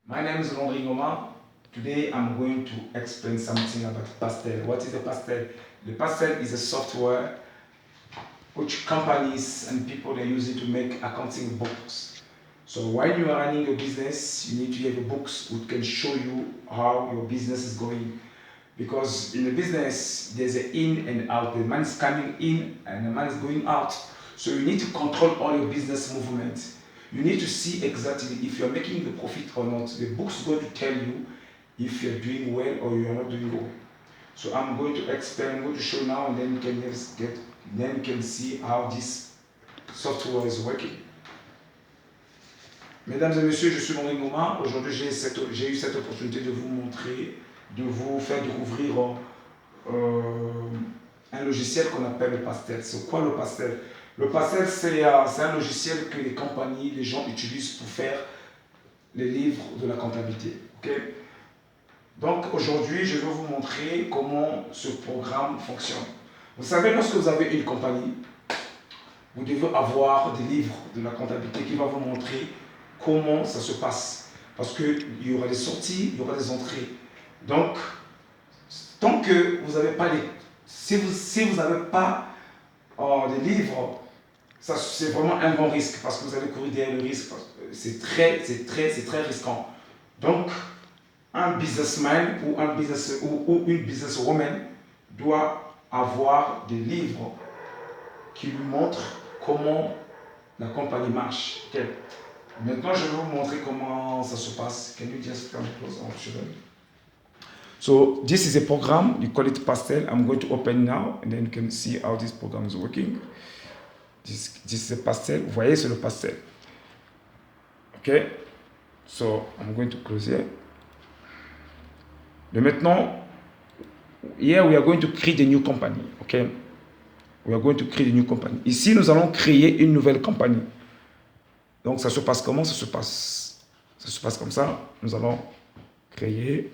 My name is Landry Ngoma. Today I'm going to explain something about Pastel. What is a Pastel? The Pastel is a software which companies and people they use it to make accounting books. So when you are running your business, you need to have a books which can show you how your business is going. Because in the business, there's an in and out. The money is coming in and the money is going out. So you need to control all your business movement. You need to see exactly if you're making the profit or not. The book's going to tell you if you're doing well or you're not doing well. So I'm going to explain, I'm going to show now, and then you can see how this software is working. Mesdames et messieurs, je suis Henri Goma. Aujourd'hui, j'ai eu cette opportunité de vous montrer, de vous faire découvrir un logiciel qu'on appelle le Pastel. C'est quoi le Pastel? Le Pastel, c'est un logiciel que les compagnies, les gens utilisent pour faire les livres de la comptabilité. Okay? Donc aujourd'hui, je vais vous montrer comment ce programme fonctionne. Vous savez, lorsque vous avez une compagnie, vous devez avoir des livres de la comptabilité qui vont vous montrer comment ça se passe. Parce qu'il y aura des sorties, il y aura des entrées. Donc, tant que vous n'avez pas les... Si vous n'avez pas des livres, c'est vraiment un grand risque parce que vous allez courir derrière le risque. C'est très risquant. Donc, un businessman ou une businesswoman doit avoir des livres qui lui montrent comment la compagnie marche. Okay. Maintenant, je vais vous montrer comment ça se passe. Can you just come close on children? So this is a program, you call it Pastel. I'm going to open now and then you can see how this program is working. This is a Pastel. Vous voyez, c'est le Pastel. Okay. So I'm going to close it. Mais maintenant, here we are going to create a new company. Okay. We are going to create a new company. Ici, nous allons créer une nouvelle compagnie. Donc, ça se passe comment? Ça se passe comme ça. Nous allons créer.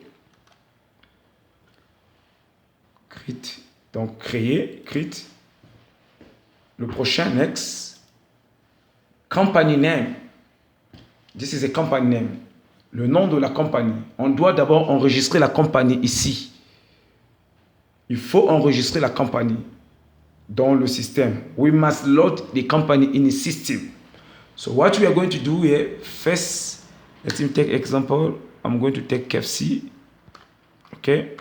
Create. Donc, créer. Create. Le prochain, next. Company name. This is a company name. Le nom de la compagnie. On doit d'abord enregistrer la compagnie ici. Il faut enregistrer la compagnie dans le système. We must load the company in the system. So what we are going to do here, first, let me take example. I'm going to take KFC. Okay.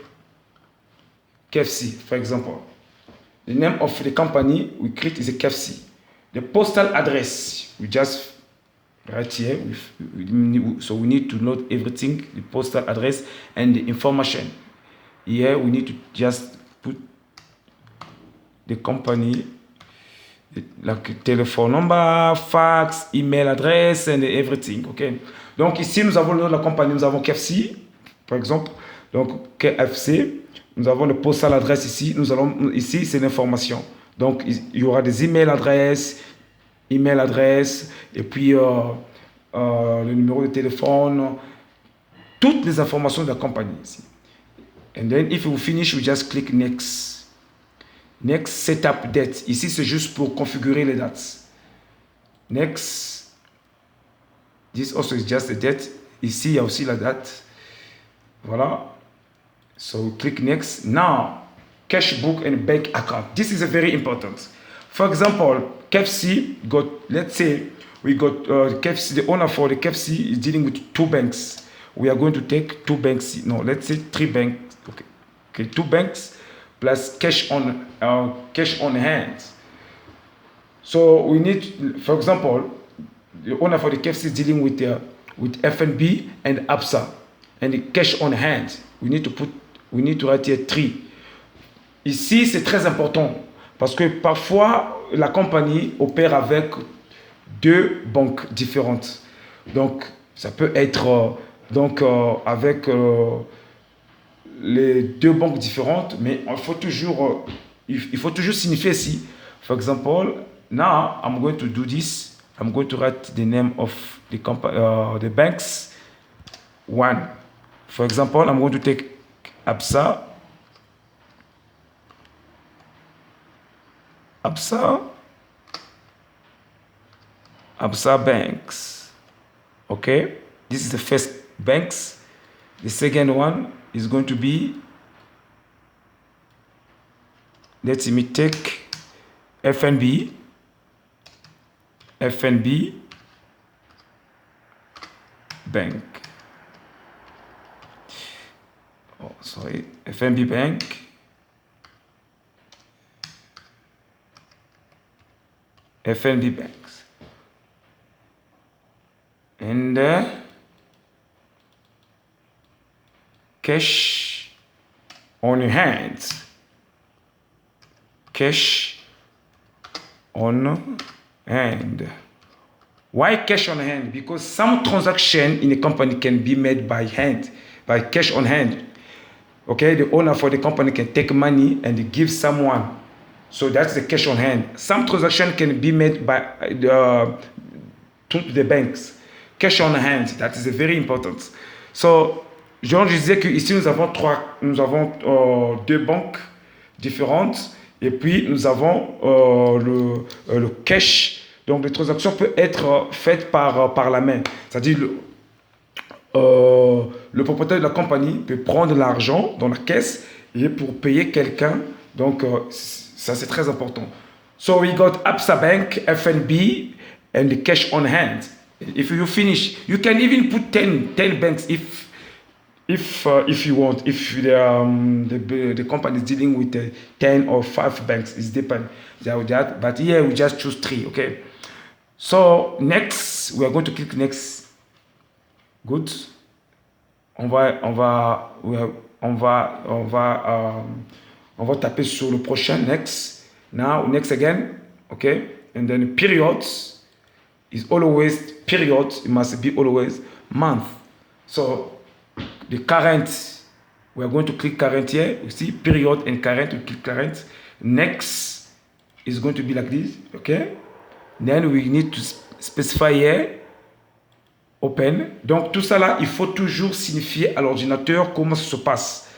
KFC, for example. The name of the company we create is a KFC. The postal address, we just right here. So we need to note everything, the postal address and the information. Here we need to just put the company, like telephone number, fax, email address and everything. Okay. Donc ici nous avons le nom de la compagnie, nous avons KFC, par exemple. Donc KFC, nous avons le postal adresse ici. Ici c'est l'information. Donc il y aura des email adresses, et puis le numéro de téléphone, toutes les informations de la compagnie ici. And then if you finish, you just click next. Next, setup date. Ici, c'est juste pour configurer les dates. Next. This also is just a date. Ici, il y a aussi la date. Voilà. So, click next. Now, cash book and bank account. This is very important. For example, KFC got, let's say, we got KFC, the owner for the KFC is dealing with 2 banks. We are going to take 2 banks. No, let's say 3 banks. Okay, 2 banks. Plus cash on hand. So we need, for example, the owner for the KFC is dealing with FNB and ABSA, and the cash on hand. We need to write here 3. Ici, c'est très important parce que parfois la compagnie opère avec 2 banques différentes. Donc, ça peut être avec les 2 banques différentes, mais il faut toujours signifier ici. For example, now I'm going to do this. I'm going to write the name of the banks. 1. For example, I'm going to take ABSA. ABSA banks. Okay, this is the first banks. The second one is going to be, let me take FNB Bank. Oh, sorry, FNB Bank. FNB Banks. And cash on hand. Cash on hand. Why cash on hand? Because some transaction in a company can be made by hand, by cash on hand. Okay, the owner for the company can take money and give someone. So that's the cash on hand. Some transaction can be made by the banks. Cash on hand, that is very important. So, je disais que ici nous avons deux banques différentes et puis nous avons le cash. Donc les transactions peuvent être faites par la main. C'est-à-dire le propriétaire de la compagnie peut prendre l'argent dans la caisse et pour payer quelqu'un. Donc ça c'est très important. So we got Absa Bank, FNB, and the cash on hand. If you finish, you can even put 10 banks if you want. If the company is dealing with 10 or 5 banks, it depends. But here we just choose 3. Okay. So next, we are going to click next. Good. On va taper sur le prochain next. Now next again. Okay. And then periods is always period. It must be always month. So the current, we are going to click current here. You see period and current. We click current. Next is going to be like this. Okay. Then we need to specify here open. Donc tout ça là, il faut toujours signifier à l'ordinateur comment ça se passe.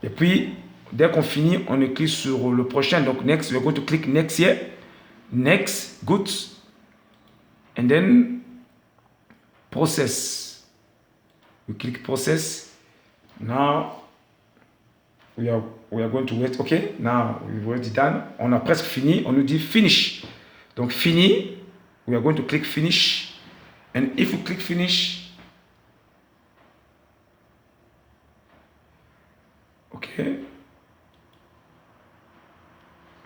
Et puis dès qu'on finit, on clique sur le prochain. Donc next, we are going to click next here. Next, good. And then process. We click process. Now we are going to wait. Okay, now we've already done. On a presque fini. On nous dit finish. Donc fini. We are going to click finish. And if you click finish, okay.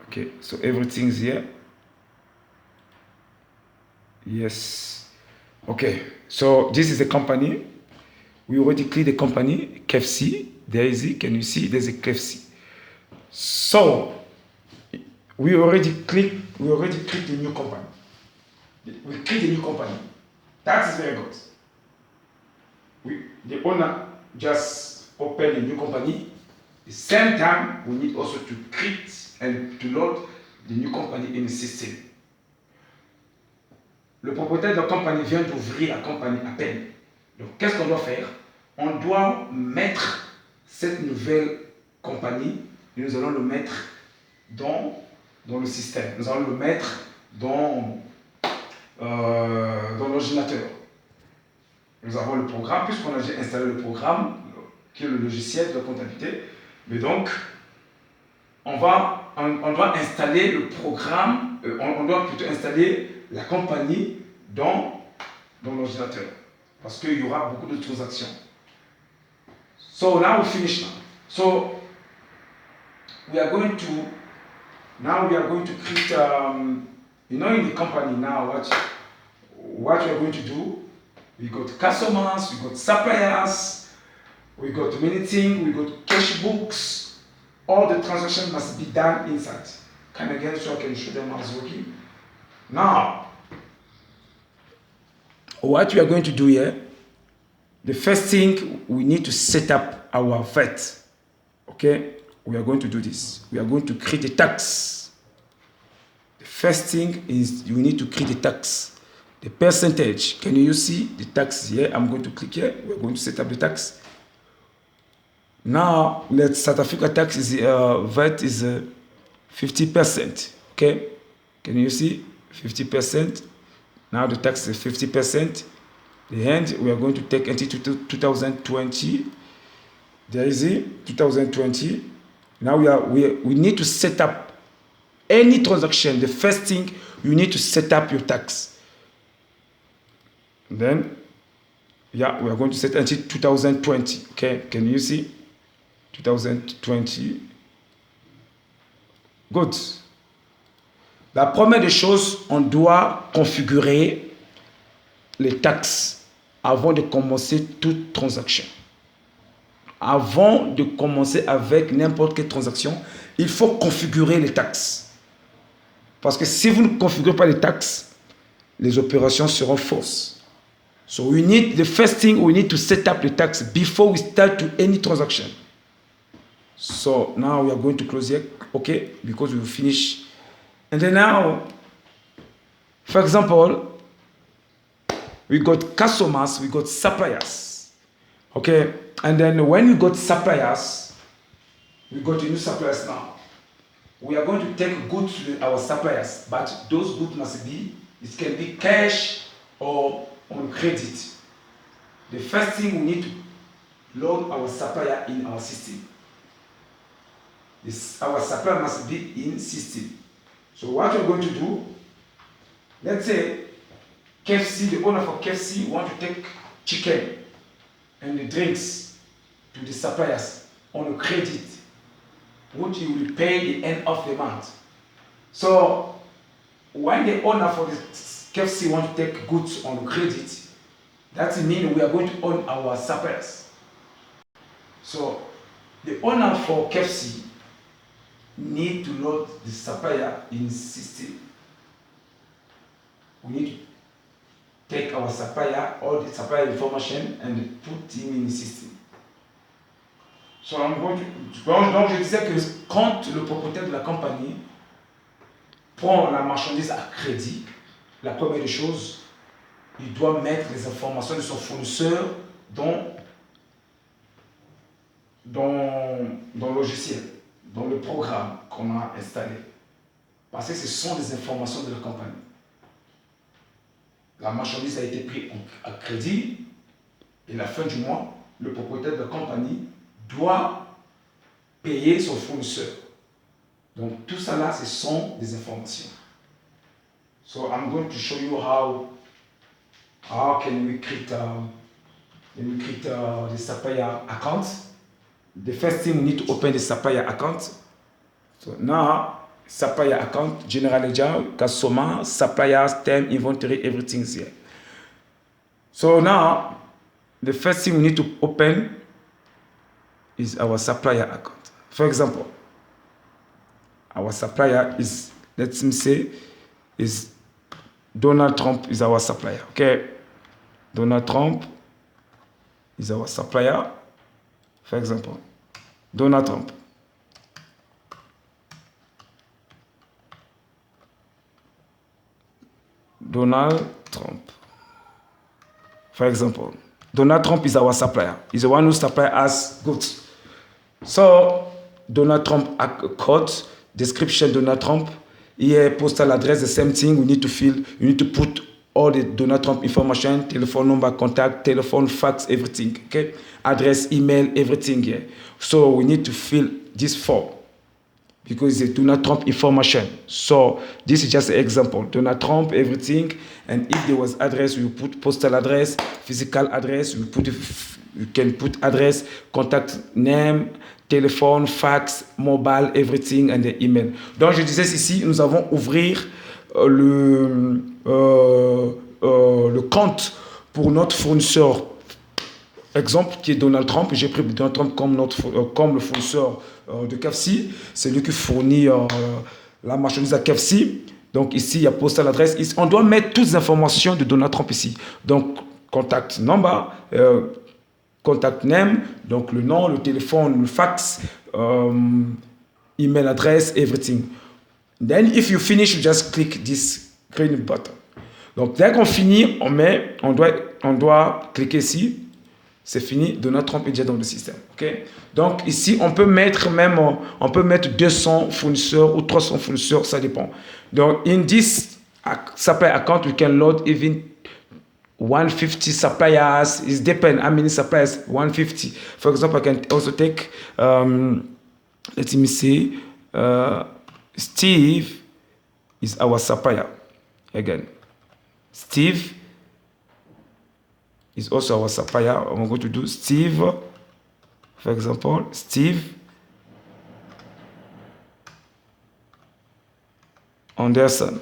Okay, so everything's here. Yes. Okay, so this is the company. We already clicked the company, KFC. There is it. Can you see? There's a KFC. So we already clicked the new company. We clicked the new company. That is very good. The owner just opened a new company. At the same time, we need also to create and to load the new company in the system. Le propriétaire de la compagnie vient d'ouvrir la compagnie à peine. Donc, qu'est-ce qu'on doit faire? On doit mettre cette nouvelle compagnie et nous allons le mettre dans le système. Nous allons le mettre dans l'ordinateur. Nous avons le programme, puisqu'on a déjà installé le programme, qui est le logiciel de comptabilité. Mais donc, on doit installer le programme, on doit plutôt installer la compagnie dans l'ordinateur. Parce qu'il y aura beaucoup de transactions. So now we finish now. So we are going to create, in the company now, what we are going to do, we got customers, we got suppliers, we got many things, we got cash books. All the transactions must be done inside. Come again so I can show them how it's working. Now, what we are going to do here, the first thing, we need to set up our VAT. Okay? We are going to do this. We are going to create a tax. The first thing is we need to create a tax. The percentage, can you see the tax here? I'm going to click here. We're going to set up the tax. Now, South Africa tax is VAT is 50%. Okay? Can you see? 50%. Now the tax is 50%. The end, we are going to take until 2020. There is it, 2020. Now we need to set up any transaction. The first thing, you need to set up your tax. Then, yeah, we are going to set until 2020. Okay, can you see? 2020. Good. La première des choses, on doit configurer les taxes avant de commencer toute transaction. Avant de commencer avec n'importe quelle transaction, il faut configurer les taxes. Parce que si vous ne configurez pas les taxes, les opérations seront fausses. So the first thing we need to set up the tax before we start to any transaction. So now we are going to close here, okay, because we will finish. And then now, for example, we got customers, we got suppliers, okay, and then when we got suppliers, we got new suppliers now. We are going to take goods to our suppliers, but those goods must be, it can be cash or on credit. The first thing we need to load our supplier in our system. Our supplier must be in system. So what we're going to do, let's say KFC, the owner for KFC want to take chicken and the drinks to the suppliers on a credit, which you will pay the end of the month. So when the owner for the KFC want to take goods on credit, that means we are going to own our suppliers. So the owner for KFC need to load the supplier in system. We need to take our supplier, all the supplier information, and put him in the system. So I'm going to, donc je disais que quand le propriétaire de la compagnie prend la marchandise à crédit, la première des choses, il doit mettre les informations de son fournisseur dans le logiciel, dans le programme qu'on a installé. Parce que ce sont des informations de la compagnie. La marchandise a été prise à crédit et à la fin du mois, le propriétaire de la compagnie doit payer son fournisseur. Donc tout ça là, ce sont des informations. So I'm going to show you how can we create the supplier account. The first thing we need to open the supplier account. So now supplier account, general ledger, customer, suppliers, term, inventory, everything's here. So now the first thing we need to open is our supplier account. For example, our supplier is, let me say, is Donald Trump is our supplier. Okay, Donald Trump is our supplier. For example, Donald Trump. Donald Trump. For example, Donald Trump is our supplier. He's the one who supplies us goods. So, Donald Trump code, description Donald Trump, here postal address, the same thing. We need to fill, you need to put all the Donald Trump information, telephone number, contact, telephone, fax, everything. Okay, address, email, everything here. So we need to fill this form because it's Donald Trump information. So this is just an example. Donald Trump, everything, and if there was address, we put postal address, physical address. You can put address, contact name, téléphone, fax, mobile, everything, and the email. Donc je disais ici, nous avons ouvrir le compte pour notre fournisseur. Exemple qui est Donald Trump. J'ai pris Donald Trump comme le fournisseur de KFC. C'est lui qui fournit la marchandise à KFC. Donc ici, il y a postal adresse. On doit mettre toutes les informations de Donald Trump ici. Donc, contact number, contact name, donc le nom, le téléphone, le fax, email address, everything. Then, if you finish, you just click this green button. Donc, dès qu'on finit, on doit cliquer ici. C'est fini, Donald Trump est déjà dans le système. Okay? Donc, ici, on peut mettre 200 fournisseurs ou 300 fournisseurs, ça dépend. Donc, in this supply account, we can load even 150 suppliers. It depends how many suppliers. 150. For example, I can also take, let me see, Steve is our supplier. Again, Steve is also our supplier. I'm going to do Steve, for example, Steve Anderson.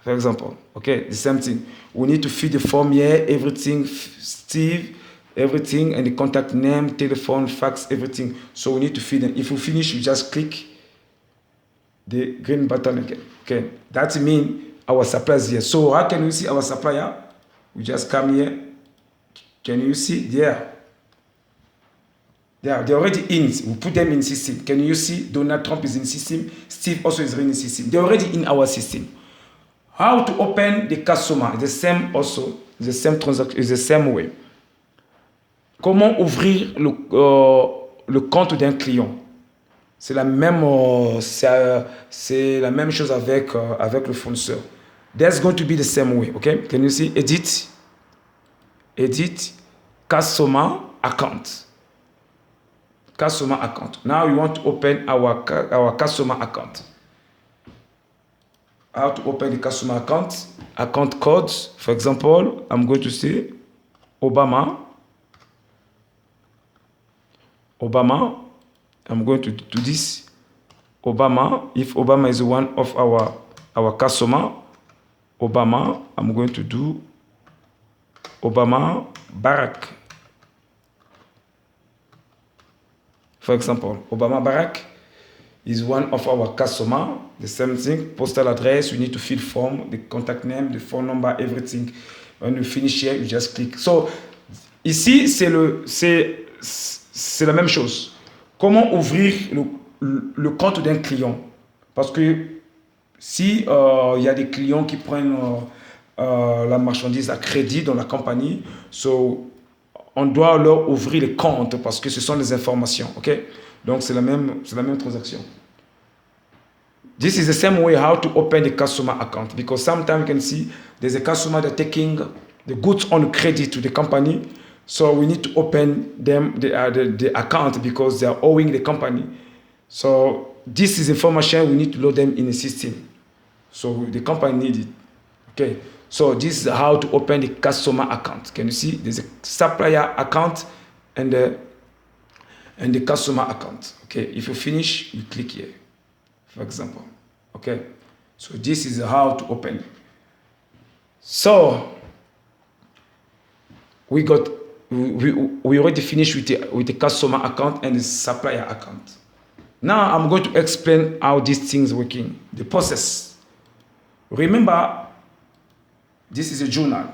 For example, okay, the same thing. We need to fill the form here, everything, Steve, everything, and the contact name, telephone, fax, everything. So we need to fill them. If we finish, you just click the green button again. Okay, that means our supplier is here. So how can we see our supplier? We just come here. Can you see there? They're already in. We put them in system. Can you see Donald Trump is in system? Steve also is in system. They're already in our system. How to open the customer? The same also, the same transaction, is the same way. Comment ouvrir le compte d'un client? C'est la même chose avec le fournisseur. That's going to be the same way. Okay? Can you see? Edit customer account. Customer account. Now we want to open our customer account. How to open the customer account? Account codes. For example, I'm going to say Obama. I'm going to do this. Obama. If Obama is one of our customer, Obama, I'm going to do Obama Barack. For example, Obama Barack is one of our customer. The same thing, postal address, you need to fill form, the contact name, the phone number, everything. When you finish here, you just click. So, ici, c'est la même chose. Comment ouvrir le compte d'un client? Parce que si y a des clients qui prennent la marchandise à crédit dans la compagnie, so, on doit leur ouvrir les comptes parce que ce sont des informations. Okay? Donc, c'est la même transaction. This is the same way how to open the customer account, because sometimes you can see there's a customer that taking the goods on credit to the company, so we need to open them the account because they are owing the company. So this is information we need to load them in the system. So the company need it. Okay. So this is how to open the customer account. Can you see? There's a supplier account and the customer account. Okay. If you finish, you click here. For example, okay, so this is how to open. So we already finished with the customer account and the supplier account. Now I'm going to explain how these things working. The process. Remember, this is a journal.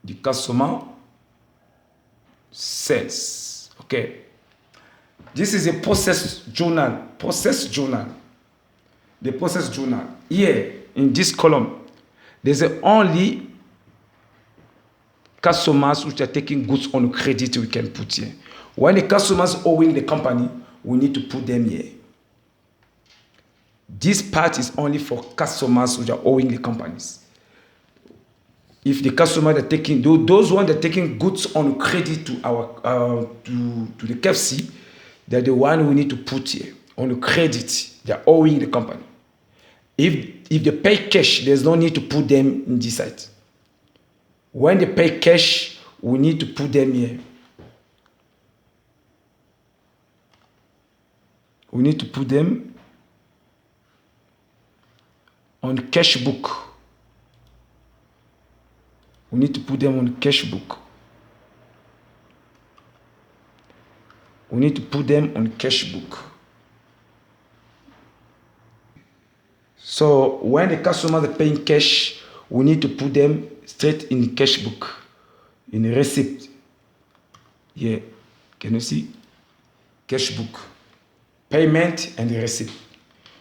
The customer sales. Okay. This is a process journal. The process journal. Here, in this column, there's only customers which are taking goods on credit we can put here. When the customers owing the company, we need to put them here. This part is only for customers which are owing the companies. If the customer that taking those ones that are taking goods on credit to our to the KFC, they're the one we need to put here on the credit. They're owing the company. If they pay cash, there's no need to put them in this side. When they pay cash, we need to put them here. We need to put them on cash book. We need to put them on cash book. We need to put them on cash book. So when the customers are paying cash, we need to put them straight in the cash book, in the receipt. Yeah, can you see? Cash book, payment and the receipt.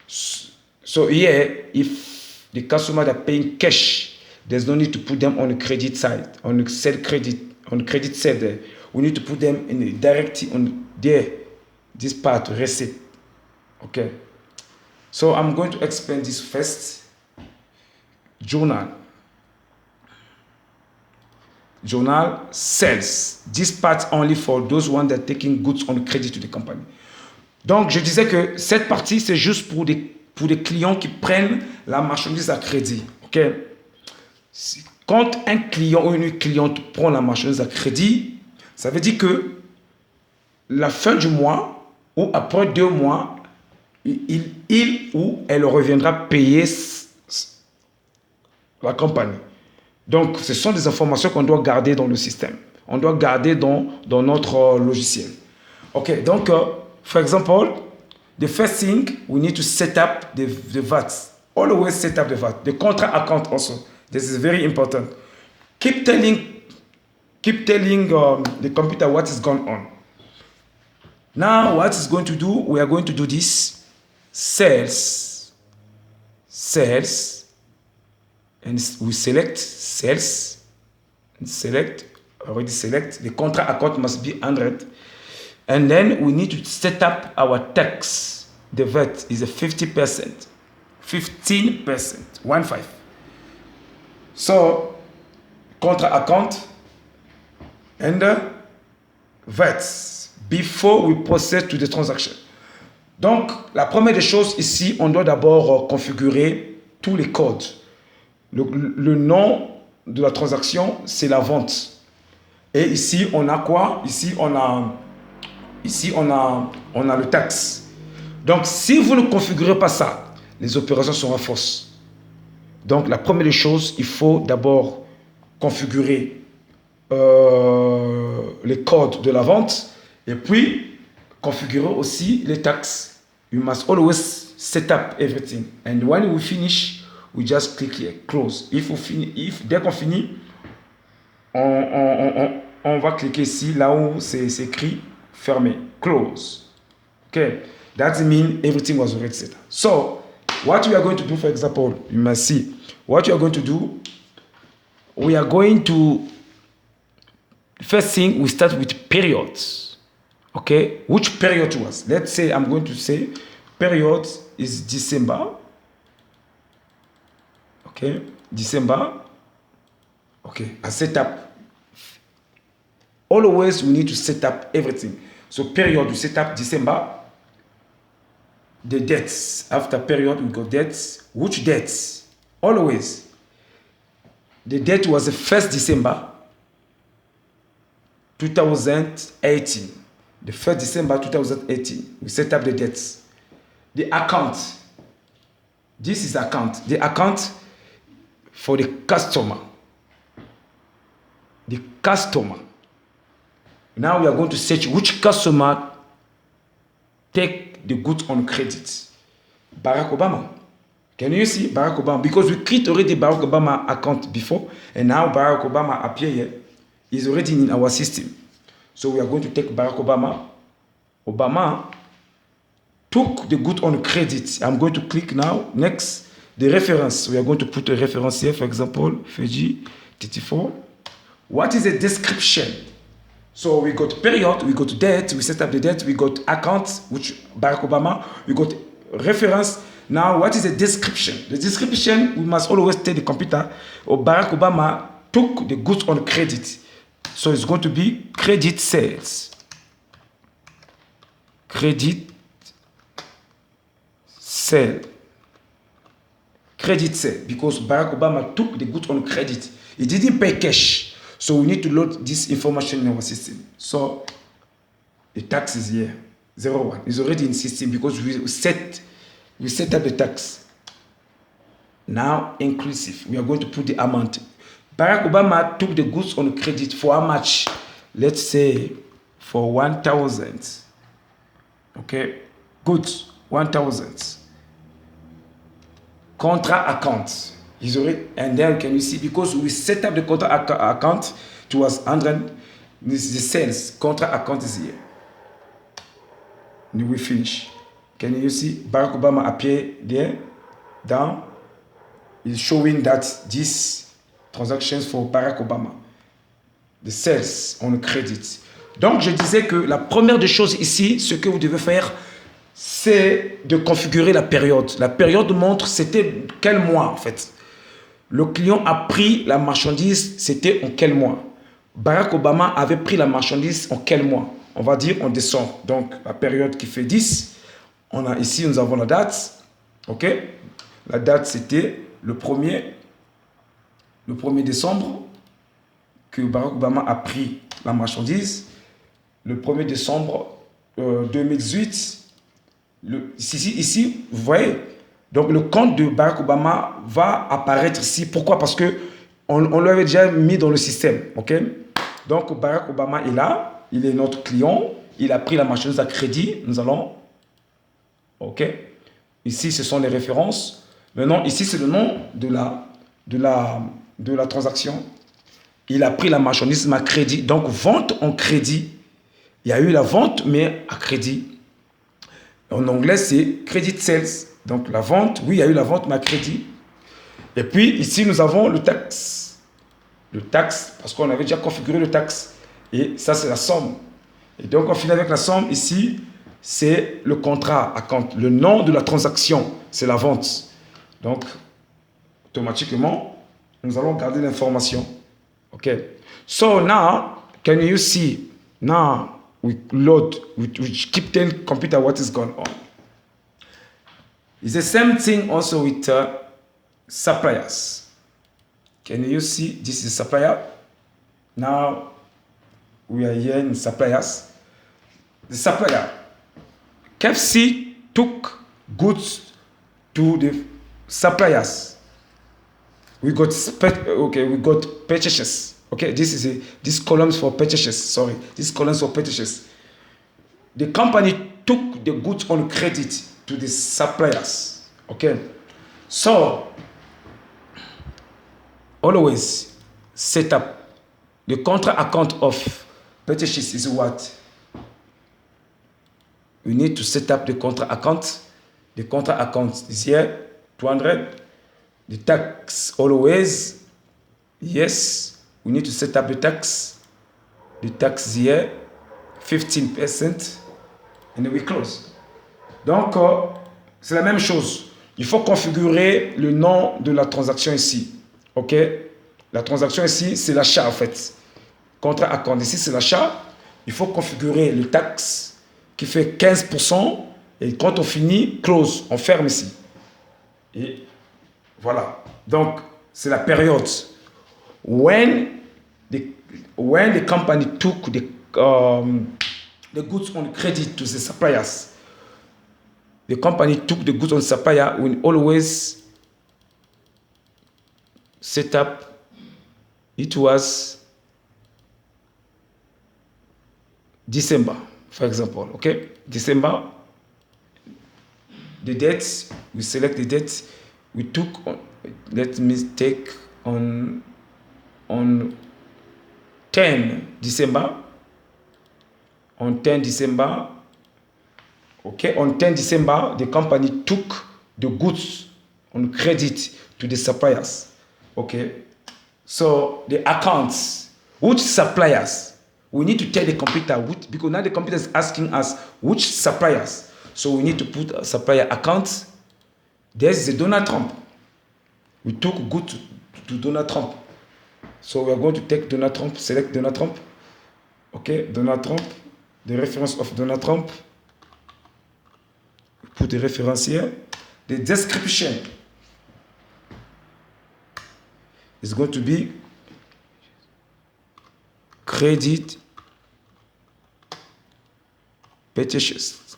So here, if the customers are paying cash, there's no need to put them on the credit side, on the sell credit, on the credit side there. We need to put them in the directly on there, this part, receipt. Okay. So I'm going to explain this first. Journal. Journal sales. This part only for those ones that are taking goods on credit to the company. Donc, je disais que cette partie, c'est juste pour des clients qui prennent la marchandise à crédit. Ok? Quand un client ou une cliente prend la marchandise à crédit, ça veut dire que la fin du mois ou après 2 mois, il ou elle reviendra payer la compagnie. Donc, ce sont des informations qu'on doit garder dans le système. On doit garder dans notre logiciel. OK, donc, for example, the first thing, we need to set up the VAT. Always set up the VAT. The contract account also. This is very important. Keep telling the computer what is going on. Now, what is going to do? We are going to do this. Sales, and we select sales, and already select. The contract account must be 100. And then we need to set up our tax. The VAT is a 50%, 15%, 1.5. So, contract account and VAT before we proceed to the transaction. Donc, la première des choses ici, on doit d'abord configurer tous les codes. Le nom de la transaction, c'est la vente. Et ici, on a quoi? Ici, on a le taxe. Donc, si vous ne configurez pas ça, les opérations seront fausses. Donc, la première des choses, il faut d'abord configurer les codes de la vente et puis configurer aussi les taxes. You must always set up everything. And when we finish, we just click here, close. Dès qu'on finit, on va cliquer ici, là où c'est écrit fermé, close. Okay, that means everything was already set up. So, what we are going to do, for example, you must see, what you are going to do, we are going to, first thing, we start with periods. Okay, which period was? Let's say I'm going to say period is December. Okay, December. Okay, I set up. Always we need to set up everything. So period we set up December. The dates after period we got dates. Which dates? Always. The date was the 1st December 2018. The 1st December 2018, we set up the dates. The account, this is account. The account for the customer. The customer. Now we are going to search which customer take the goods on credit. Barack Obama. Can you see Barack Obama? Because we created already Barack Obama account before, and now Barack Obama appear here. He's already in our system. So we are going to take Barack Obama. Obama took the good on credit. I'm going to click now. Next, the reference. We are going to put a reference here, for example, Fiji 34. What is the description? So we got period, we got date, we set up the date, we got account, which Barack Obama, we got reference. Now, what is the description? The description, we must always tell the computer, Barack Obama took the goods on credit. So it's going to be credit sales. Credit sale. Credit sale. Because Barack Obama took the goods on credit. He didn't pay cash. So we need to load this information in our system. So the tax is here. 01. It's already in system because we set up the tax. Now inclusive. We are going to put the amount. Barack Obama took the goods on credit for how much? Let's say for 1,000. Okay, goods 1,000. Contract account is already, and then can you see because we set up the contract account to was 100. This is the sales contract account is here. And we finish. Can you see Barack Obama appear there? Down is showing that this transactions for Barack Obama. The sales on credit. Donc, je disais que la première des choses ici, ce que vous devez faire, c'est de configurer la période. La période montre c'était quel mois, en fait. Le client a pris la marchandise, c'était en quel mois. Barack Obama avait pris la marchandise en quel mois? On va dire en décembre. Donc, la période qui fait 10. Ici, nous avons la date. OK? La date, c'était le 1er décembre que Barack Obama a pris la marchandise. Le 1er décembre 2018. Ici, vous voyez, donc le compte de Barack Obama va apparaître ici. Pourquoi? Parce que on l'avait déjà mis dans le système. OK? Donc, Barack Obama est là. Il est notre client. Il a pris la marchandise à crédit. Nous allons... OK? Ici, ce sont les références. Maintenant, ici, c'est le nom de la transaction. Il a pris la marchandise à crédit. Donc, vente en crédit. Il y a eu la vente, mais à crédit. En anglais, c'est credit sales. Donc, la vente, oui, il y a eu la vente, mais à crédit. Et puis, ici, nous avons le taxe. Le taxe, parce qu'on avait déjà configuré le taxe. Et ça, c'est la somme. Et donc, on finit avec la somme. Ici, c'est le contrat à compte. Le nom de la transaction, c'est la vente. Donc, automatiquement, nous allons garder l'information. OK. So, now, can you see? Now, we load, we keep telling computer what is going on. It's the same thing also with suppliers. Can you see? This is supplier. Now we are here in suppliers. The supplier. KFC took goods to the suppliers. We got purchases. Okay, this columns for purchases. Sorry, this columns for purchases. The company took the goods on credit to the suppliers. Okay, so always set up the contra account of purchases is what? We need to set up the contra account. The contra account is here, 200. The tax always, yes, we need to set up the tax. The tax here, 15%, and then we close. Donc, c'est la même chose. Il faut configurer le nom de la transaction ici. OK? La transaction ici, c'est l'achat en fait. Contrat à compte. Ici, c'est l'achat. Il faut configurer le taxe qui fait 15%. Et quand on finit, close. On ferme ici. Et voilà. Donc, c'est la période. When the company took the goods on credit to the suppliers, the company took the goods on supplier, we always set up, it was December, for example, okay? December, the dates, we select the dates, we took, let me take on 10 December, on 10 December, okay, on 10 December, the company took the goods on credit to the suppliers, okay? So the accounts, which suppliers? We need to tell the computer, because now the computer is asking us which suppliers. So we need to put a supplier account. There's the Donald Trump. We took goods to Donald Trump. So we are going to take Donald Trump, select Donald Trump. Okay, Donald Trump, the reference of Donald Trump. Put the reference here. The description is going to be credit purchases.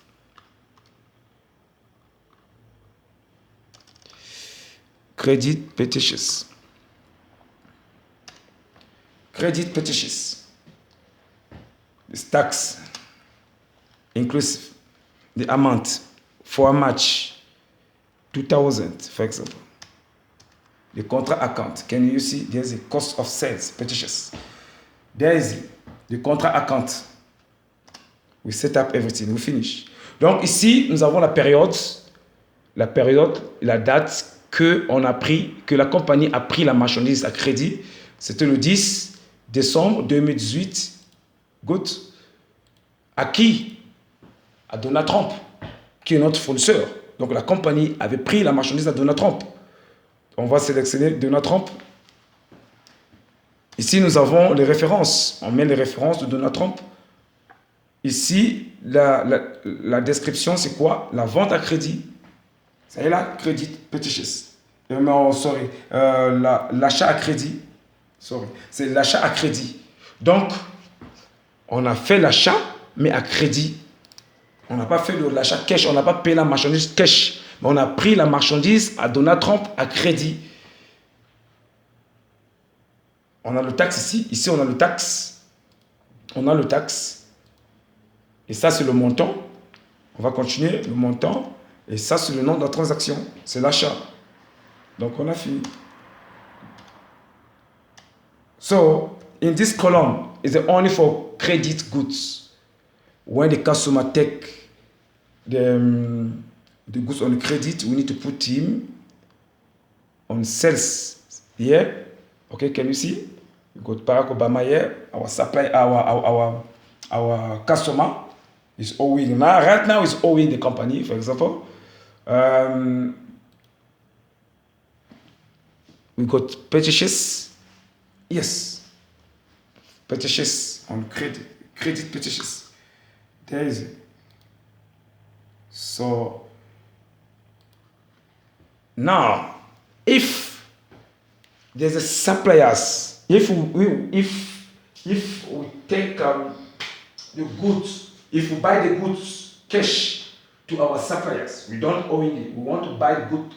Credit purchases. Credit purchases. This tax inclusive the amount for a match 2,000, for example. The contract account. Can you see? There's a cost of sales purchases. There is the contract account. We set up everything. We finish. Donc ici, nous avons la période, la date que la compagnie a pris la marchandise à crédit. C'était le 10 décembre 2018. Good. À qui? À Donald Trump, qui est notre fournisseur. Donc la compagnie avait pris la marchandise à Donald Trump. On va sélectionner Donald Trump. Ici, nous avons les références. On met les références de Donald Trump. Ici, la description, c'est quoi? La vente à crédit. Ça y est là, crédit petitions. Non, sorry. L'achat à crédit. Sorry. C'est l'achat à crédit. Donc, on a fait l'achat, mais à crédit. On n'a pas fait l'achat cash. On n'a pas payé la marchandise cash. Mais on a pris la marchandise à Donald Trump à crédit. On a le taxe ici. Ici, on a le taxe. On a le taxe. Et ça, c'est le montant. On va continuer. Le montant. Et ça, c'est le nom de la transaction. C'est l'achat. Donc, on a fini. So, in this column, is only for credit goods. When the customer take the goods on credit, we need to put him on sales here. Okay, can you see? We got Barack Obama here. Our supply, our customer is owing now. Right now, is owing the company, for example. We got purchases. Yes, purchases on credit purchases. There is it. So now, if there's a suppliers, if we take the goods, if we buy the goods cash to our suppliers, we don't owe it. We want to buy good.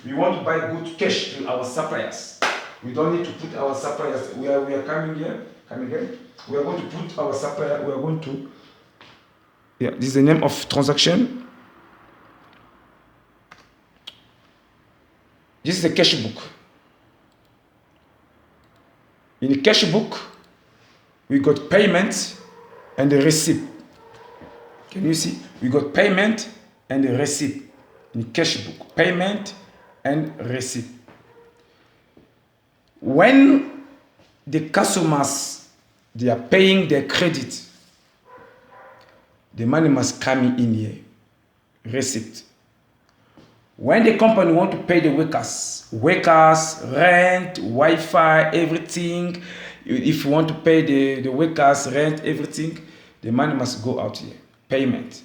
We want to buy good cash to our suppliers. We don't need to put our suppliers. We are coming here. Coming here. We are going to put our supplier. We are going to. Yeah, this is the name of transaction. This is a cash book. In the cash book, we got payment and the receipt. Can you see? We got payment and the receipt. In the cash book, payment and receipt. When the customers, they are paying their credit, the money must come in here, receipt. When the company want to pay the workers, rent, Wi-Fi, everything, if you want to pay the workers, rent, everything, the money must go out here, payment.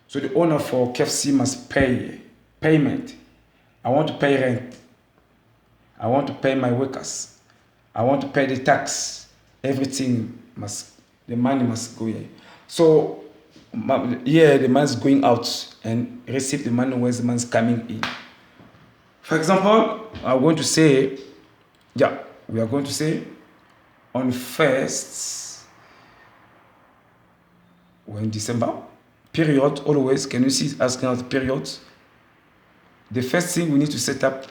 So the owner for KFC must pay payment. I want to pay rent. I want to pay my workers. I want to pay the tax. Everything the money must go here. So here the money is going out and receive the money when the money is coming in. For example, I'm going to say, we are going to say on 1st, we're in December, period, always, can you see asking us period? The first thing we need to set up